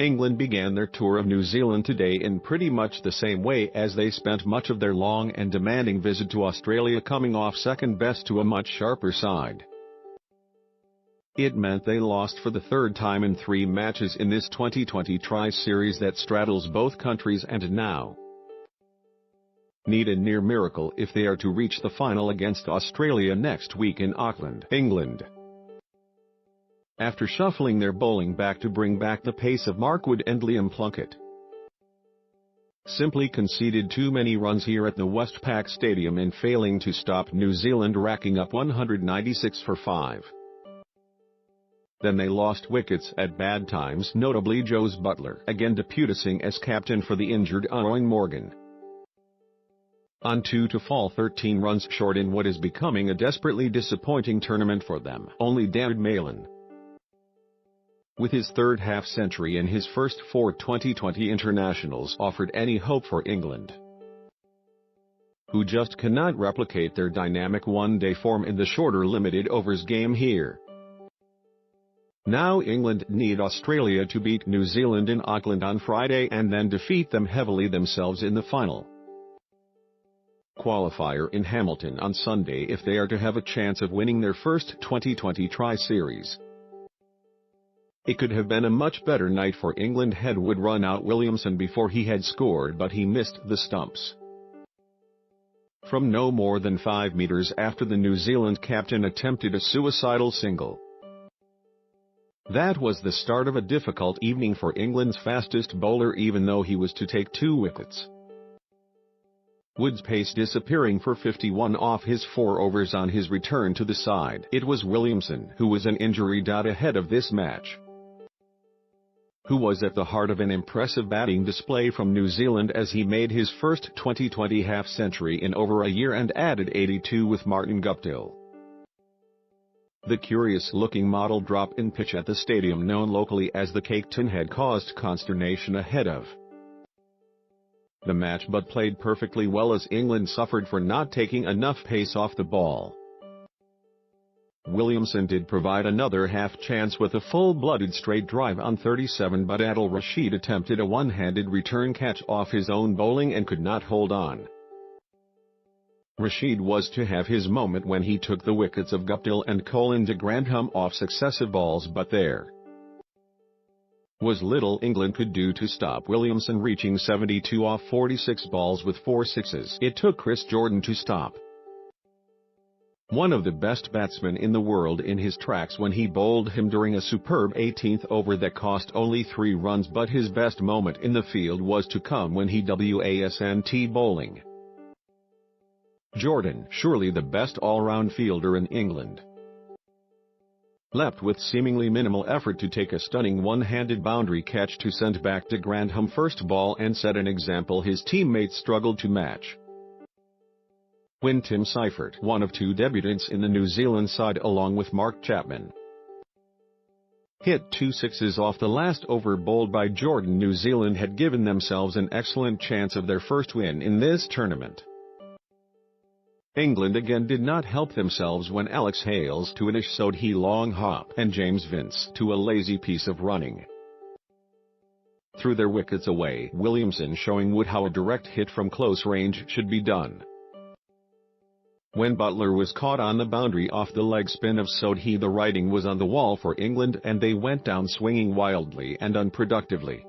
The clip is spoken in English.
England began their tour of New Zealand today in pretty much the same way as they spent much of their long and demanding visit to Australia, coming off second best to a much sharper side. It meant they lost for the third time in 3 matches in this 2020 tri-series that straddles both countries and now need a near miracle if they are to reach the final against Australia next week in Auckland, England. After shuffling their bowling back to bring back the pace of Mark Wood and Liam Plunkett, simply conceded too many runs here at the Westpac Stadium in failing to stop New Zealand, racking up 196 for 5. Then they lost wickets at bad times, notably Joe's Butler again deputing as captain for the injured Eoin Morgan, on 2 to fall 13 runs short in what is becoming a desperately disappointing tournament for them. Only David Malan, with his third half-century in his first 4 2020 internationals, offered any hope for England, who just cannot replicate their dynamic one-day form in the shorter limited overs game here. Now England need Australia to beat New Zealand in Auckland on Friday and then defeat them heavily themselves in the final qualifier in Hamilton on Sunday if they are to have a chance of winning their first 2020 tri-series. It could have been a much better night for England. Head would run out Williamson before he had scored, but he missed the stumps from no more than 5 meters after the New Zealand captain attempted a suicidal single. That was the start of a difficult evening for England's fastest bowler, even though he was to take 2 wickets. Wood's pace disappearing for 51 off his 4 overs on his return to the side. It was Williamson who was an injury dot ahead of this match, who was at the heart of an impressive batting display from New Zealand as he made his first 2020 half-century in over a year and added 82 with Martin Guptill. The curious-looking model drop in pitch at the stadium known locally as the Cake Tin had caused consternation ahead of the match, but played perfectly well as England suffered for not taking enough pace off the ball. Williamson did provide another half-chance with a full-blooded straight drive on 37, but Adil Rashid attempted a one-handed return catch off his own bowling and could not hold on. Rashid was to have his moment when he took the wickets of Guptill and Colin de Grandhomme off successive balls, but there was little England could do to stop Williamson reaching 72 off 46 balls with 4 sixes. It took Chris Jordan to stop one of the best batsmen in the world in his tracks when he bowled him during a superb 18th over that cost only 3 runs, but his best moment in the field was to come when he wasn't bowling Jordan, surely the best all-round fielder in England, leapt with seemingly minimal effort to take a stunning one-handed boundary catch to send back de Grandhomme first ball and set an example his teammates struggled to match. When Tim Seifert, one of 2 debutants in the New Zealand side along with Mark Chapman, hit 2 sixes off the last over bowled by Jordan, New Zealand had given themselves an excellent chance of their first win in this tournament. England again did not help themselves when Alex Hales to an Ish Sodhi long hop and James Vince to a lazy piece of running threw their wickets away, Williamson showing Wood how a direct hit from close range should be done. When Butler was caught on the boundary off the leg spin of Sodhi, the writing was on the wall for England and they went down swinging wildly and unproductively.